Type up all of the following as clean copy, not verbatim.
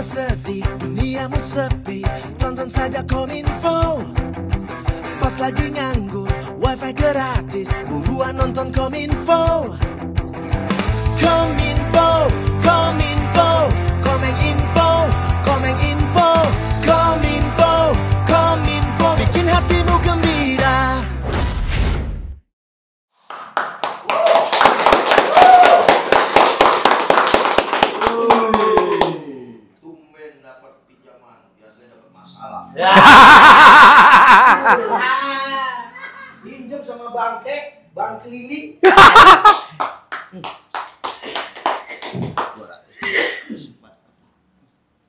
bersedih, duniamu sepi, tonton saja Kominfo. Pas lagi nganggur, wifi gratis, buruan nonton Kominfo. Kominfo, Kominfo, Kominfo, Kominfo, Kominfo, Kominfo, bikin hatimu gembira. Tumben dapat pinjaman, biasanya dapat masalah. Pinjam sama Bang Lili. 200.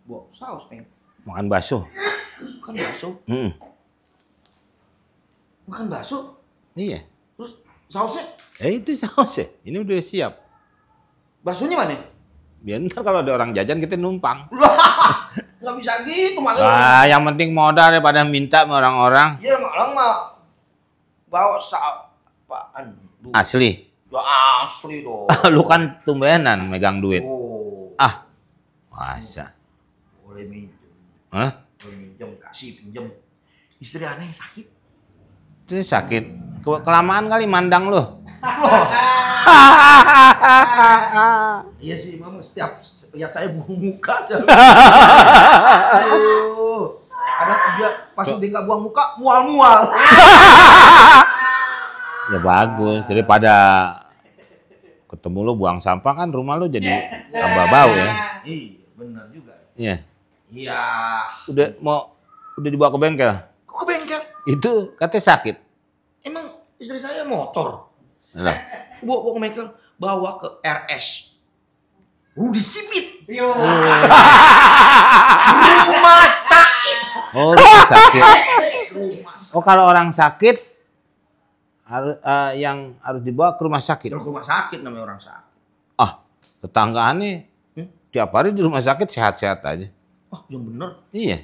Bawa saus, Peng. Makan bakso. Makan bakso? Makan bakso? Iya. Terus sausnya? Itu sausnya. Ini udah siap. Baksonya mana? Biar ntar kalau ada orang jajan kita numpang. Nggak bisa gitu, Mas. Yang penting modal daripada minta sama orang-orang. Iya, malang mah bawa apaan? Asli. Ya asli dong. Lu kan tumbenan megang duit. Oh. Masa? Boleh minjem. Hah? Boleh minjem, kasih pinjem. Istri aneh sakit. Itu sakit. Kelamaan kali mandang lu. Iya sih, Mama setiap lihat saya buang muka sih. Kadang dia pas dia nggak buang muka, mual-mual. Ya bagus, daripada ketemu lu buang sampah kan rumah lu jadi tambah bau ya. Iya, benar juga. Iya. Iya. Udah dibawa ke bengkel. Kok ke bengkel? Itu katanya sakit. Emang istri saya motor. Lah. Bawa ke bengkel, bawa ke RS. Disipit. Rumah sakit. Oh, rumah sakit. Oh, kalau orang sakit yang harus dibawa ke rumah sakit. Ke rumah sakit namanya orang sakit. Tetanggaannya tiap hari di rumah sakit sehat-sehat aja. Yang bener. Iya.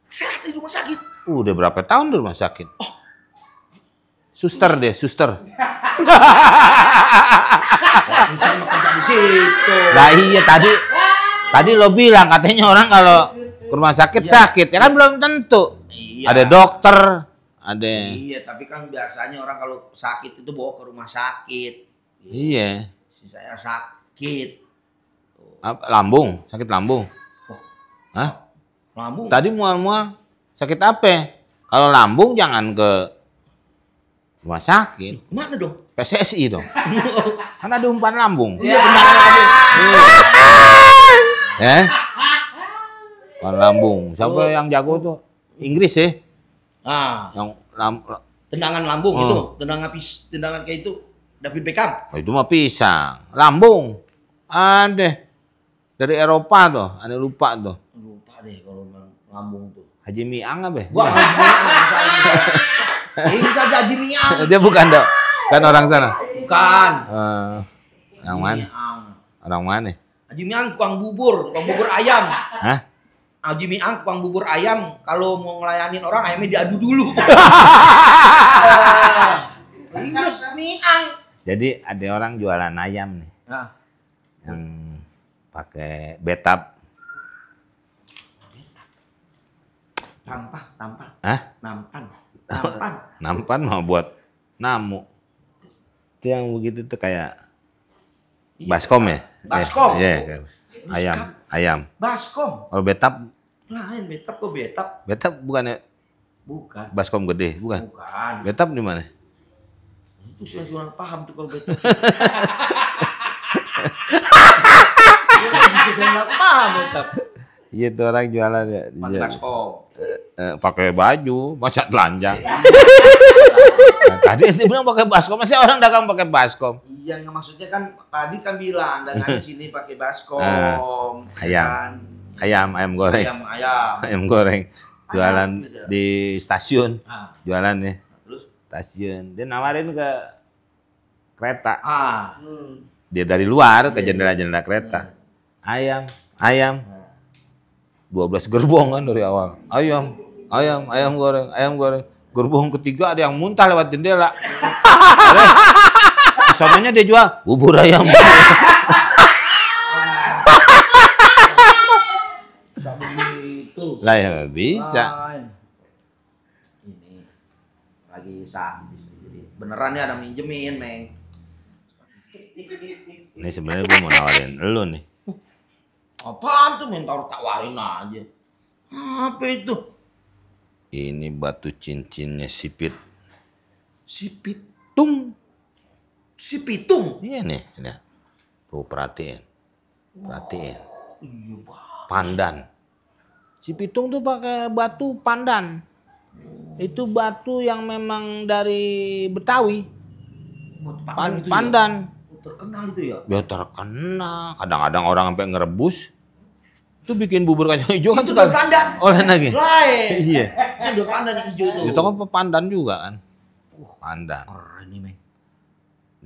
Sehat di rumah sakit. Udah berapa tahun di rumah sakit? Suster deh, suster. Susah mah kerja di situ. Lah iya tadi lo bilang katanya orang kalau ke rumah sakit sakit, ya kan belum tentu. Iya. Ada dokter, ada. Iya, tapi kan biasanya orang kalau sakit itu bawa ke rumah sakit. Iya. Si saya sakit. Lambung, sakit lambung. Hah? Lambung. Tadi mual-mual sakit apa? Kalau lambung jangan ke rumah sakit. Mana dong? PSSI dong. Kan ada umpan lambung. Iya, benar. Ya. Umpan lambung. Siapa yang jago tuh? Inggris ya? Yang tendangan lambung itu, tendangan kayak itu David Beckham. Itu mah pisang. Lambung. Ada. Dari Eropa tuh, ada lupa tuh. Lupa deh kalau lambung tuh. Haji Miang apa? Wah, Haji Miang. Ini saja Haji Miang. Dia bukan dok. Kan orang sana. Bukan. Yang mana? Orang mana? Haji Miang tukang bubur ayam. Hah? Haji Miang tukang bubur ayam. Kalau mau ngelayanin orang ayamnya diadu dulu. Inggris Miang. Jadi ada orang jualan ayam nih. Yang pakai betap. Tampah. Hah? Nampan mau buat namu. Itu yang begitu tuh kayak baskom ya? Baskom. Iya. Ayam. Baskom. Kalau betap? Lain betap kok betap. Betap bukannya? Bukan. Baskom gede, bukan? Bukan. Betap di mana? Itu saya kurang paham tuh kalau betap. Saya nggak paham betap. Iya tuh orang jualan ya. Pakai baskom. Pakai baju, masa telanjang. Tadi dia bilang pakai baskom, masih orang dagang pakai baskom. Iya, maksudnya kan tadi kan bilang dagang di sini pakai baskom. Ayam goreng. Ayam goreng. Jualan di stasiun. Jualan ya. Terus stasiun. Dia nawarin ke kereta. Dia dari luar ke jendela-jendela kereta. Ayam. 12 gerbong kan dari awal. Ayam goreng. Gerbong ketiga ada yang muntah lewat jendela. Sononya dia jual bubur ayam. Lah ya bisa. Ini lagi sadis jadi beneran nih ada minjemin, Meng. Ini sebenarnya gue mau nawarin lu nih. Apaan tuh, Meng? Tawarin aja. Apa itu? Ini batu cincinnya Sipit. Si Pitung. Si Pitung? Iya nih, ini. Tuh perhatiin. Perhatiin. Iya, Bang. Pandan. Si Pitung tuh pakai batu pandan. Itu batu yang memang dari Betawi. Pandan. Terkenal itu ya? Ya terkenal. Kadang-kadang orang sampai ngerebus. Itu bikin bubur kacang hijau kan itu suka pandan. oleh lagi. Lain. Iya. Itu pandan yang hijau itu. Itu kan pandan juga kan. Pandan. Keren nih, Meng.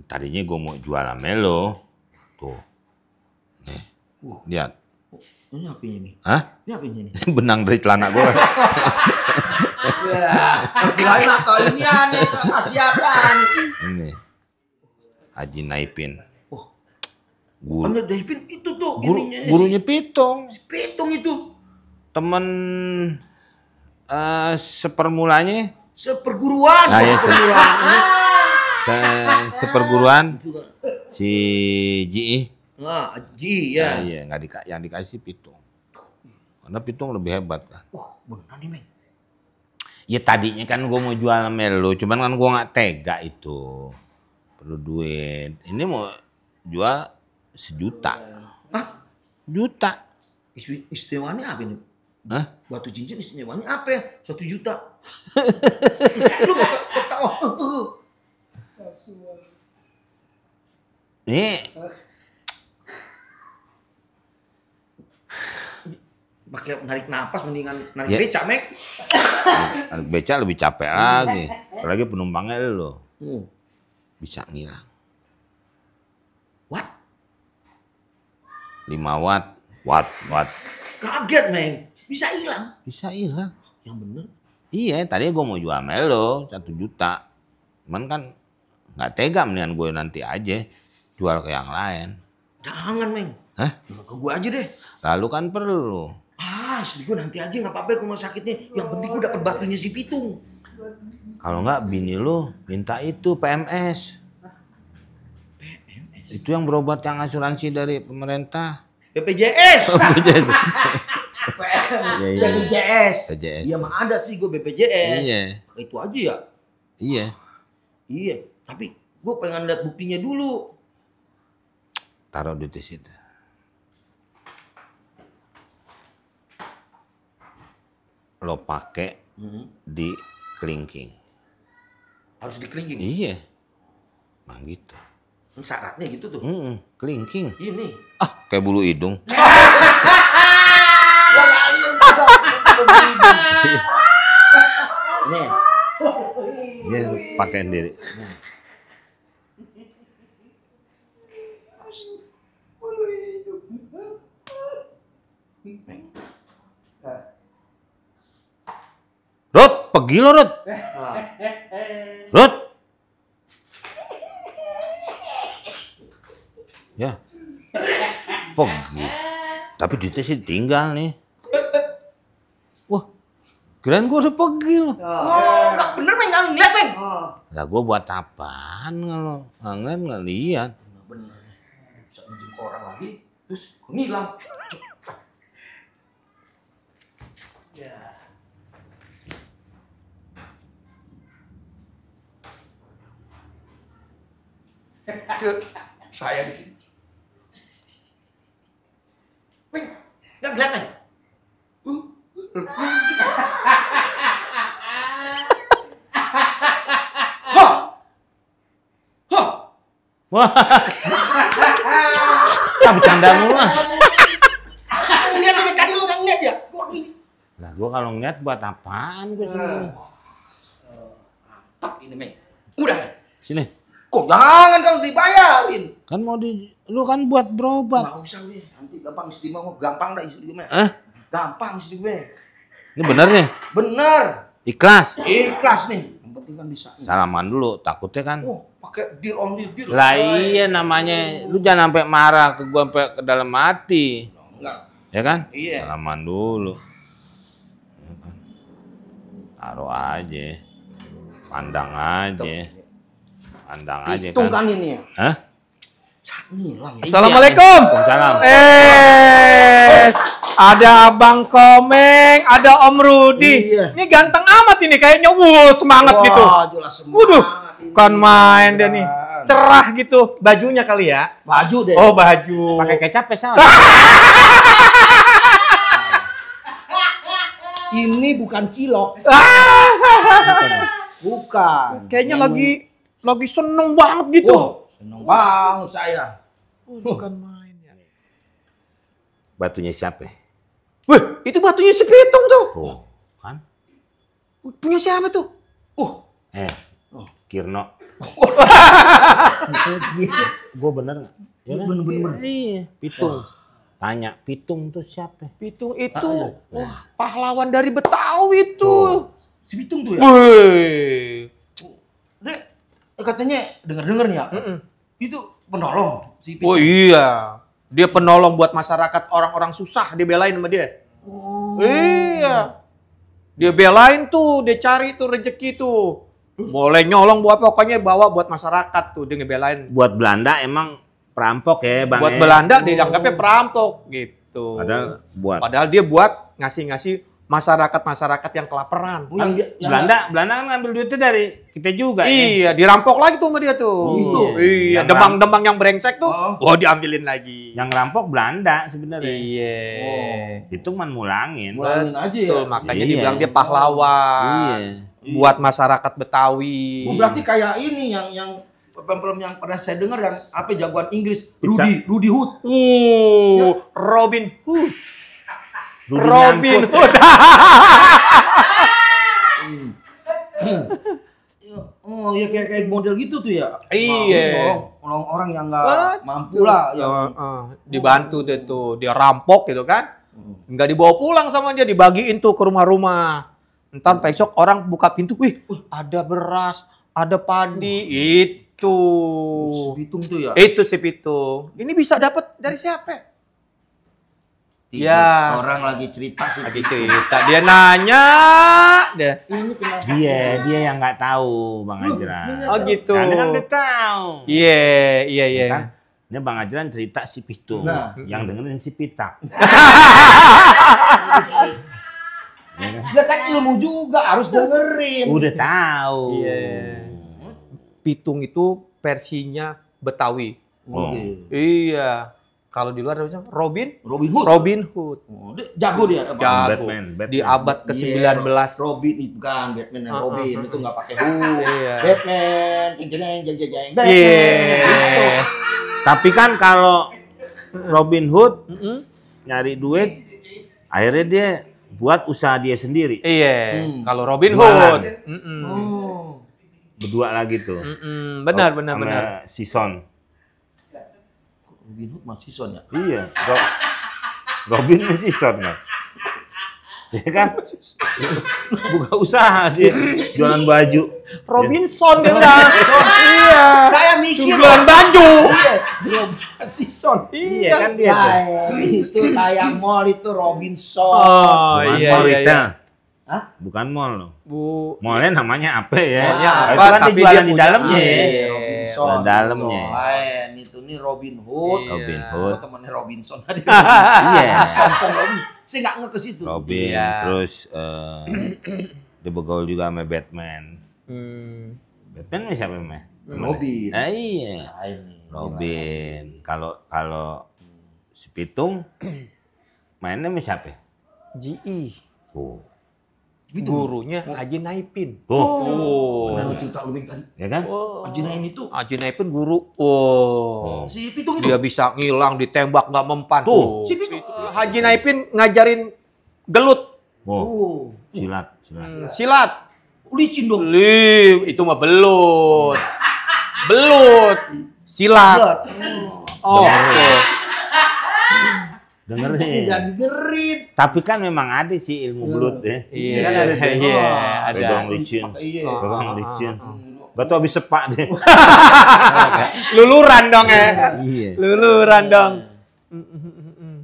Tadinya gue mau jual sama lo. Tuh. Nih. Lihat. Ini apanya nih? Hah? Ini apanya nih? Benang dari celana gue. Ya, kirain atau ini aneh keasiatan. Ini. Haji Naipin. Oh. Guru. Haji Naipin itu tuh ininya. Gurunya Pitung. Si Pitung itu. Temen sepermulanya. Seperguruan. Nah, ya, seperguruan. Seperguruan si Ji. Nah, Ji ya. Nah, iya, yang dikasih Pitung. Karena Pitung lebih hebat kan. Wah, benar nih, Meng. Ya tadinya kan gue mau jual sama lu, cuman kan gue nggak tega itu. Perlu duit. Ini mau jual 1 juta. Hah? Juta. Istimewanya apa ini? Hah? Batu cincin istimewanya apa ya? 1 juta. Lu ketawa. Nih. Pakai narik napas mendingan narik Ya. becak, Mek. Beca lebih capek lagi. Apalagi penumpangnya lo. Bisa ngilang. What? 5 watt. Watt. Kaget, Meng. Bisa hilang. Bisa hilang. Yang bener. Iya, tadinya gue mau jual sama lo 1 juta. Cuman kan nggak tega, mendingan gue nanti aja jual ke yang lain. Jangan, Meng. Hah? Jual ke gue aja deh. Lalu kan perlu. Istri gue nanti aja nggak apa-apa ke rumah sakitnya. Yang penting gue dapet batunya si Pitung. Kalau nggak bini lu minta itu PMS. PMS. Itu yang berobat yang asuransi dari pemerintah. BPJS. BPJS. BPJS. BPJS. Iya mah ada sih gue BPJS. Iya. Itu aja ya. Iya. Iya. Tapi gue pengen lihat buktinya dulu. Taruh di situ. Lo pakai di kelingking. Harus dikelingking. Iya. Mang gitu. Syaratnya gitu tuh. Kelingking. Ini. Kayak bulu hidung. Ini. Iya, pakai sendiri. Rod, pergi lo Rod. Rod. Ya. Pergi. Tapi duitnya sih tinggal nih. Wah. Kirain gua udah pergi lo. Nggak bener, Meng. Nggak lihat, Meng. Lah gua buat apaan kalau nggak lihat. Nggak bener. Bisa minjem ke orang lagi. Terus ngilang. Ya. Saya di sini. Meng, nggak ngeliat, Meng. Wah. Bercanda mulu ah. Ngeliat, Meng, tadi lu nggak ngeliat ya? Lah gua kalau ngeliat buat apaan gua sini. Ini, Meng. Udah. Sini. Kok jangan kalau dibayarin? Kan mau lu kan buat berobat. Nggak usah, weh. Nanti gampang istri mau gampang dah istri gue, Meng. Gampang istri gue. Ini bener nih? Bener. Ikhlas. Ikhlas nih. Yang penting kan bisa. Salaman dulu, takutnya kan. Pakai deal on deal. Lah iya namanya, lu jangan sampai marah ke gua sampai ke dalam hati. Enggak. Ya kan? Iya. Salaman dulu. Taruh aja. Pandang aja. Pandang aja Hitung kan. kan ini ya. Hah? Hilang ya. Assalamualaikum. Waalaikumsalam. Ada Abang Komeng, ada Om Rudi. Iya. Ini ganteng amat ini kayaknya. Semangat Wah, gitu. jelas semangat. Waduh, ini. kan main dia nih. Cerah gitu. Bajunya kali ya. Baju deh. Oh, baju. Pakai kecap ya sama. Ini bukan cilok. Bukan. Kayaknya Yang- lagi seneng banget gitu. Wah, seneng banget saya. Bukan main ya. Batunya siapa? Wih, itu batunya si Pitung tuh. Oh, kan? Punya siapa tuh? Kirno. Gitu. Gue bener nggak? Ya kan? Bener-bener. Iya, Pitung. Tanya, Pitung tuh siapa? Pitung itu, wah, pahlawan dari Betawi tuh. Si Pitung tuh ya. Wih. Dek, katanya denger-denger nih ya. Itu penolong si Pitung. Oh iya, dia penolong buat masyarakat orang-orang susah, dia belain sama dia. Oh. Iya, dia belain tuh, dia cari tuh rezeki tuh. Boleh nyolong buat pokoknya bawa buat masyarakat tuh, dia ngebelain. Buat Belanda emang perampok ya, Bang. Buat ya? Belanda dianggapnya perampok gitu. Padahal Padahal dia buat ngasih-ngasih masyarakat-masyarakat yang kelaparan. Oh, yang Belanda kan ngambil duitnya dari kita juga ya. Iya, dirampok lagi tuh sama dia tuh. Oh, gitu. Iya, Yang demang-demang yang brengsek tuh. Oh. Diambilin lagi. Yang ngerampok Belanda sebenarnya. Iya. Itu man mulangin. mulangin aja ya. Betul, makanya Iya. dibilang dia pahlawan. Iya. Buat masyarakat Betawi. Oh, berarti kayak ini yang film-film yang pernah saya dengar yang apa jagoan Inggris, Pizza. Rudy Hood. Robin Hood. Rudy Robin nyangkut. Hood. Oh ya kayak model gitu tuh ya. Iya. Nolong orang yang nggak mampu lah. Yang Dibantu deh tuh, dia rampok gitu kan. Nggak dibawa pulang sama dia, dibagiin tuh ke rumah-rumah. Ntar besok orang buka pintu, wih, ada beras, ada padi, itu. si Pitung tuh ya. Itu si Pitung. Ini bisa dapat dari siapa? Ya. Orang lagi cerita sih. Lagi cerita, dia nanya deh. Ini kenapa? Dia yang nggak tahu Bang Ajran. Oh gitu. Nah, dia kan udah tahu. Iya. Kan? Ini Bang Ajran cerita si Pitung, Nah. yang dengerin si Pitak. Dia kan ilmu juga harus dengerin. Udah tahu. Iya. Pitung itu versinya Betawi. Oh. Iya. Kalau di luar namanya Robin Hood. Robin Hood. Oh, dia jago dia. apa? Jago. Batman. Di abad ke-19. Iya, Robin itu bukan Batman dan Robin itu nggak pakai hood. Iya. Batman, jeng Batman. Iya. Tapi kan kalau Robin Hood nyari duit, akhirnya dia buat usaha dia sendiri. Iya. Kalau Robin Jualan. Hood. Oh. Berdua lagi tuh. Benar. Sama si Son. Robin Hood masih son ya. Iya. Robin masih Son kan. Ya kan? Buka usaha dia jualan baju. Robinson dia bilang. Iya. Saya mikir Jualan baju. Iya, belum masih son. Iya kan dia tuh. Itu kayak mall itu Robinson. Oh Bukan iya mall iya. retail. Hah? Bukan mall loh. Bu. Mallnya namanya apa ya? Mallnya Nah, apa, itu kan tapi dia jualan dia di punya- dalamnya. Iya. Robinson. Jualan dalamnya. Lain itu nih Robin Hood. Iya. Robin Oh, Hood. temannya Robinson tadi. Iya. Robinson Robin. Saya nggak nge ke situ. Robin, Iya. terus dia bergaul juga sama Batman. Batman ini siapa mah? Robin. Ah, iya. Lain nih. Robin. Kalau si Pitung mainnya sama siapa? GI. Oh. Gurunya Haji Naipin. Oh. Benar cerita lu yang tadi. Ya kan? Haji Naim itu Haji Naipin guru. Oh. si Pitung itu. Dia bisa ngilang, ditembak nggak mempan. Tuh. Si Pitung. Haji Naipin ngajarin gelut, Oh. Silat. silat. Licin dong. Itu mah belut. Belut. Silat. Oh. Dengerin. Jadi gerit. Tapi kan memang ada sih ilmu belut ya. Iya, Kan ada tuh. iya, ada. Pegang licin. Iya. Pegang licin. Gak tau habis sepak deh. Luluran dong ya. Iya. Luluran dong.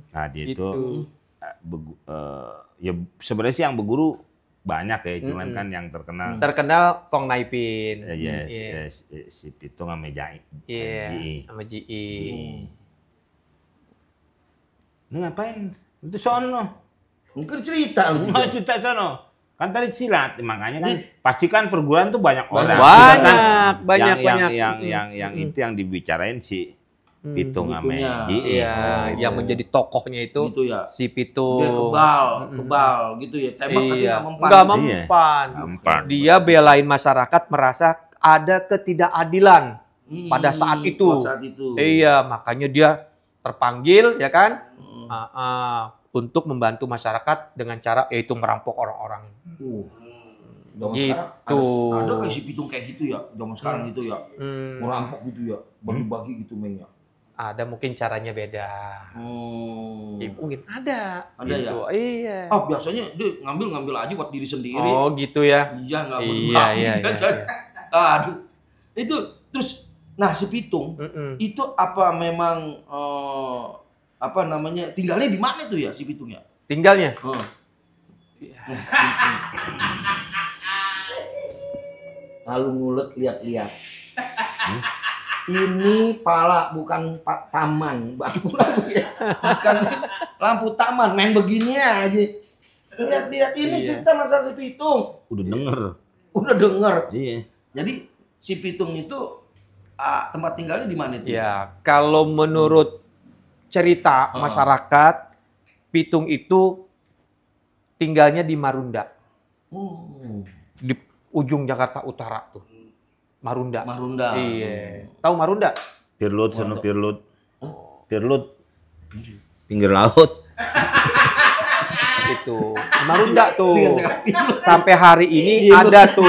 Nah dia itu Gitu. ya sebenarnya sih yang berguru banyak ya, cuman kan yang terkenal Terkenal Kong Naipin. yes, Iya. yes, si Pitung sama Jai. Iya, GI. sama GI. Lu ngapain? Itu sono. Mungkin cerita lu Mau juga. cerita sono. Kan tadi silat, makanya kan pasti kan perguruan tuh banyak orang. Banyak, Kan banyak, yang, banyak. yang itu yang dibicarain si Pitung sama Pitungnya. GI. Iya, yang menjadi tokohnya itu Gitu ya. si Dia Pitung. kebal gitu ya. Tembak tapi Iya, nggak mempan. nggak Iya. mempan. Nggak mempan. Dia belain masyarakat merasa ada ketidakadilan pada saat itu. Pada saat itu. Iya, makanya dia terpanggil ya kan untuk membantu masyarakat dengan cara yaitu merampok orang-orang. Zaman Gitu. sekarang ada kayak si Pitung kayak gitu ya. Zaman sekarang gitu ya. Hmm, Merampok gitu ya. Bagi-bagi gitu Meng ya. ada mungkin caranya beda. Ya, mungkin ada. Ada ya? gitu. Iya. Ah biasanya dia ngambil aja buat diri sendiri. Oh gitu ya. Iya nggak Iya, berbagi iya, biasanya. iya. Aduh. Itu terus nah si Pitung Mm-mm. itu apa memang apa namanya tinggalnya di mana tuh ya si Pitung ya? Tinggalnya. Lalu ngulet lihat-lihat. Ini pala bukan taman, bukan lampu taman, main begini aja. Lihat-lihat ini Iya. cerita masa si Pitung. Udah denger. Udah denger. Iya. Jadi si Pitung itu tempat tinggalnya di mana itu? Ya, kalau menurut cerita masyarakat, Pitung itu tinggalnya di Marunda, Oh, di ujung Jakarta Utara tuh. Marunda. Marunda. Iya. Tahu Marunda? Pirlut, sono Pirlut. Pirlut. Pinggir laut. Itu. Marunda tuh. Siga-siga Pirlut. Sampai hari ini Iya, ada tuh.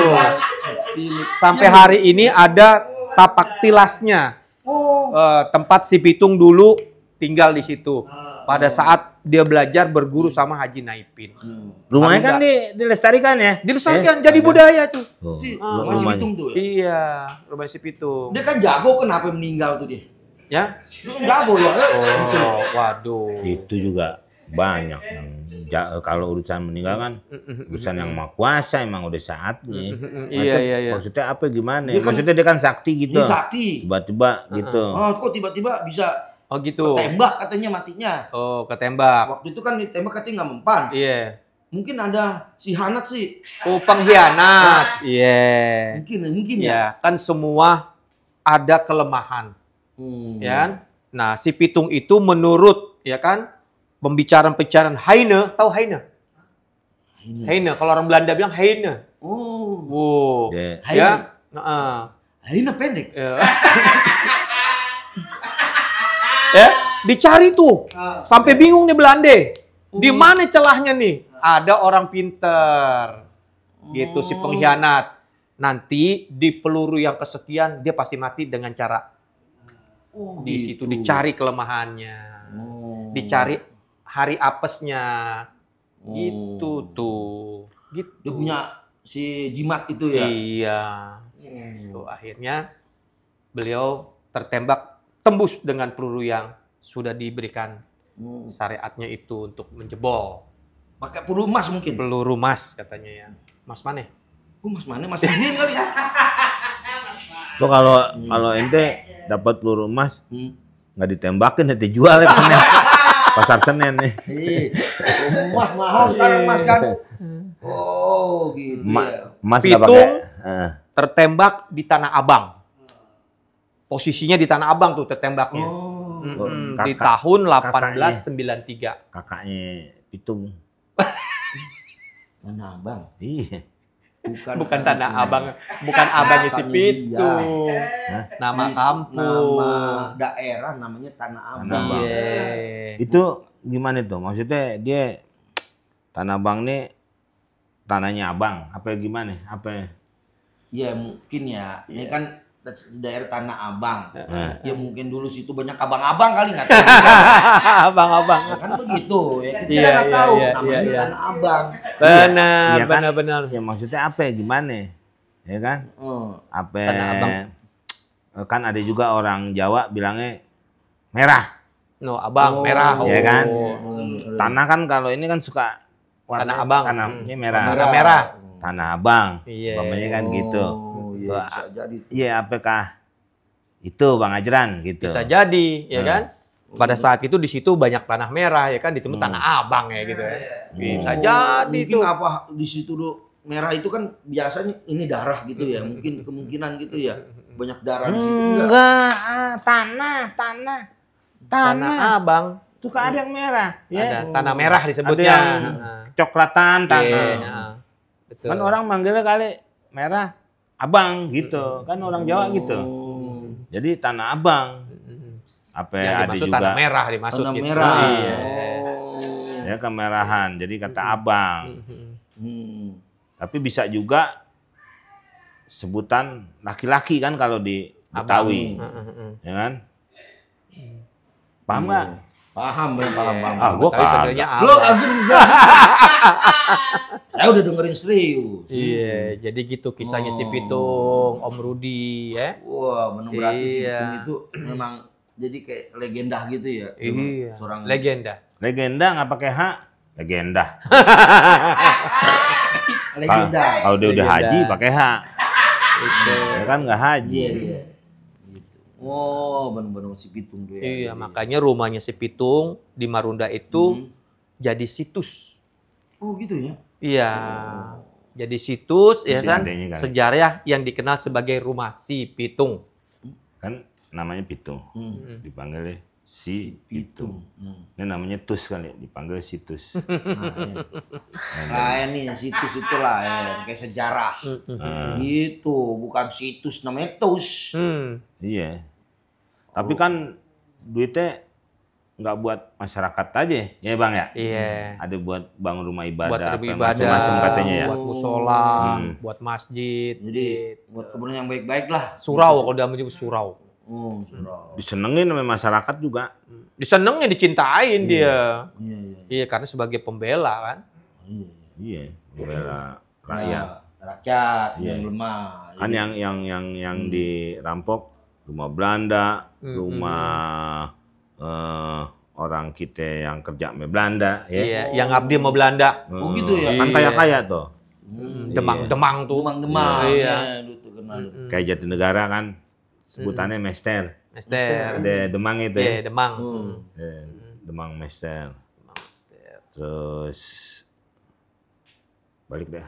Sampai hari ini ada tapak tilasnya. Oh, Tempat si Pitung dulu tinggal di situ. Pada saat dia belajar berguru sama Haji Naipin. Rumahnya kan Marunda. dilestarikan ya? Dilestarikan jadi budaya tuh. Oh, si rumahnya. si Pitung tuh ya. Iya, rumah si Pitung. Dia kan jago, kenapa meninggal tuh dia? Ya? Dia kan jago ya. Oh, waduh. Itu juga banyak yang kalau urusan meninggal kan urusan yang maha kuasa emang udah saatnya. Iya, iya, iya. Maksudnya apa gimana? Dia kan- Maksudnya dia kan sakti gitu. Ini sakti. Tiba-tiba gitu. Oh, kok tiba-tiba bisa Oh gitu. tembak katanya matinya. Oh, ketembak. Waktu itu kan ditembak katanya nggak mempan. Iya. Mungkin ada si Hanat sih. Oh, pengkhianat. Iya. Mungkin ya. Ya, kan semua ada kelemahan, ya kan? Nah, si Pitung itu menurut ya kan pembicaraan-pembicaraan Heine, tahu Heine? Heine, kalau orang Belanda bilang Heine. Oh. Wow. Dia- Heine. Ya. Heeh. Ini pendek. Ya. Ya, dicari tuh. Sampai bingung nih Belanda. Di mana celahnya nih? Ada orang pinter. Gitu si pengkhianat. Nanti di peluru yang kesekian dia pasti mati dengan cara Oh, di situ gitu. dicari kelemahannya. Oh. Dicari hari apesnya. Oh. Gitu tuh. Gitu. Dia punya si jimat itu ya. Iya. Tuh, akhirnya beliau tertembak tembus dengan peluru yang sudah diberikan syariatnya itu untuk menjebol. Pakai peluru emas mungkin. Peluru mas katanya ya. Mas mana? Oh, Mas mana? Mas Udin kali ya. Tuh kalau ente dapat peluru emas nggak ditembakin nanti jual ya ke Senen. Pasar Senen nih. Emas mahal sekarang Mas kan. Oh, gitu ya. Emas nggak Pitung pakai. tertembak di Tanah Abang. Posisinya di Tanah Abang tuh tertembaknya. Oh. Di kakak- tahun kakaknya. 1893. Kakaknya Pitung. Tanah Abang. Iya. Bukan Tanah Abang, bukan abangnya si Kakaknya Pitung. Hah? Nama kampung. Nama daerah namanya Tanah Abang. Tanah Abang. Iya. Itu gimana tuh? Maksudnya dia Tanah Abang nih tanahnya abang apa gimana? Apa? Ya mungkin ya. Ini kan daerah Tanah Abang. Nah, Ya mungkin dulu situ banyak abang-abang kali nggak tahu. Abang-abang. Ya kan begitu ya. Kita Iya, nggak iya, tahu iya, namanya iya. Tanah Abang. Benar, Iya kan? benar-benar. ya maksudnya apa ya gimana? Ya kan? Oh. Apa? Tanah Abang. Kan ada juga orang Jawa bilangnya merah. No, abang Oh, merah. iya kan? Oh. Tanah kan kalau ini kan suka warna Tanah Abang. Tanahnya merah. Tanah merah. Tanah Abang. Iya. Umpamanya kan gitu. Oh, iya bisa jadi. Iya, apakah itu Bang Ajran gitu. Bisa jadi, ya kan? Pada saat itu di situ banyak tanah merah, ya kan? Ditemu Tanah Abang ya gitu ya. Bisa jadi Mungkin tuh. apa di situ merah itu kan biasanya ini darah gitu ya. Mungkin kemungkinan gitu ya. Banyak darah di situ Enggak, tanah. Tanah Abang. Tuh kan ada yang merah. Ada tanah merah disebutnya. Ada yang coklatan tanah. Iya, betul. Kan orang manggilnya kali merah abang gitu. Kan orang Jawa gitu. Jadi tanah abang. Apa Yang ada dimaksud juga tanah merah dimaksud Tanah gitu. merah. Iya. ya kemerahan. Jadi kata abang. Tapi bisa juga sebutan laki-laki kan kalau di Betawi. Ya kan? Paham nggak? Paham. Ah, gua Tapi kagak. sebenarnya Lo abang. kagak dijelasin. Saya udah dengerin serius. Iya, jadi gitu kisahnya si Pitung, Om Rudi ya. Wah, benar berarti si Iya. Pitung itu memang jadi kayak legenda gitu ya. Iya. Seorang Legenda. Legenda nggak pakai H? Legenda. legenda. Kalau dia udah Legenda. haji pakai H. Itu. Ya kan nggak haji. Iya. Gitu. Oh, benar-benar si Pitung tuh ya. Iya, makanya rumahnya si Pitung di Marunda itu jadi situs. Oh, gitu ya. Iya. Jadi situs ya Si kan adanya kan. sejarah yang dikenal sebagai rumah si Pitung. Kan namanya Pitung. Dipanggilnya si Pitung. Ini namanya Tus kali, dipanggil situs. Lain nih situs itu lain kayak sejarah. Gitu, bukan situs namanya tus. Iya. Tapi kan duitnya nggak buat masyarakat aja, ya Bang ya? Iya. Ada buat bangun rumah ibadah, Buat apa ibadah, macam-macam katanya ya. buat musola, buat masjid. Jadi buat kemudian yang baik-baik lah. Surau kalau dia menyebut surau. Oh, surau. Disenengin sama masyarakat juga. Disenengin, dicintain dia. Iya. Iya, karena sebagai pembela kan. Iya, membela rakyat. Rakyat Iya. yang lemah. Kan yang dirampok rumah Belanda, rumah orang kita yang kerja sama Belanda, ya. Iya, yang abdi sama Belanda. Oh, gitu ya. Kan kaya-kaya tuh. Demang-demang tuh. Demang-demang. Iya. Itu kenal. Kayak Jatinegara kan sebutannya Mester. Mester. Ada Demang itu Iya, ya. Demang. Demang Mester. Terus balik deh.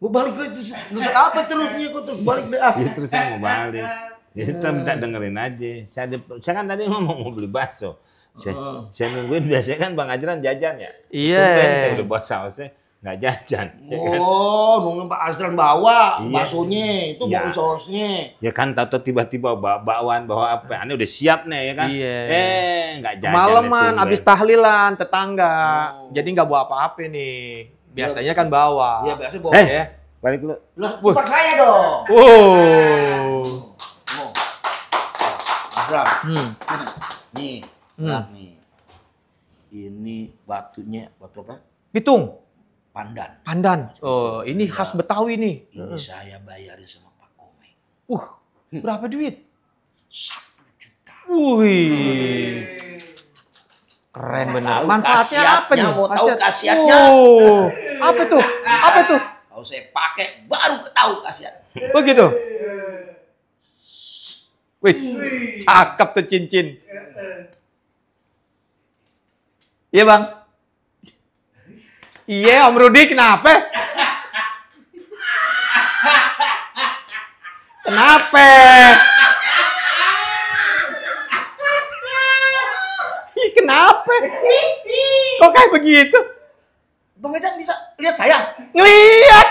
Gua balik lagi terus nggak apa terusnya kok terus balik deh. Ya, terus saya mau balik. Ya kita minta dengerin aja. Saya kan tadi ngomong mau beli bakso. Saya nungguin biasanya kan Bang Ajran jajan ya. Iya. Tumben saya udah bawa sausnya nggak jajan. Ya kan? Oh, nunggu Pak Asran bawa Iya. baksonya, itu Iya. bawa sausnya. Ya kan tato tiba-tiba bakwan bawa apa? Ini udah siap nih ya kan? Iya. Nggak jajan. Maleman, itu, abis tahlilan, tetangga. Jadi nggak bawa apa-apa nih. Biasanya kan bawa. Iya, biasa bawa. Ya. balik dulu. Lah, tempat saya dong. Wow. Asram. Hmm. Nih, lihat nih. Ini batunya, batu apa? Pitung. Pandan. Pandan. Oh, ini khas Betawi nih. Ini saya bayarin sama Pak Komeng. Berapa duit? 1 juta. Wih. Keren bener. Tahu Manfaatnya apa nih? khasiatnya, mau tahu khasiatnya? Oh, apa tuh? Apa tuh? Kalau saya pakai baru ketahu khasiat. Begitu. Wih, cakep tuh cincin. Iya Bang. Iya Om Rudi, kenapa? Kenapa? Ih, kenapa? Kok kayak begitu? Bang Ejan bisa lihat saya? Ngeliat.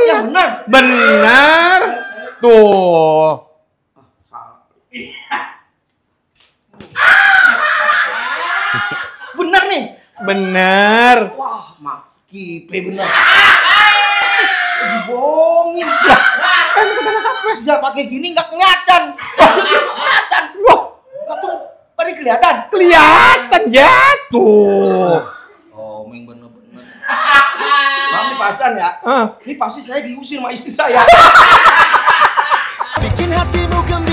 Yang benar. Benar. Tuh. Benar nih. Benar. Wah, kipe benar. Dibohongin. Sudah pakai gini nggak kelihatan. Nggak kelihatan. Wah, Ketung pada kelihatan. kelihatan jatuh. Oh, meng bener-bener. Bang, ini pasan ya. Ini pasti saya diusir sama istri saya. Bikin hatimu gembira.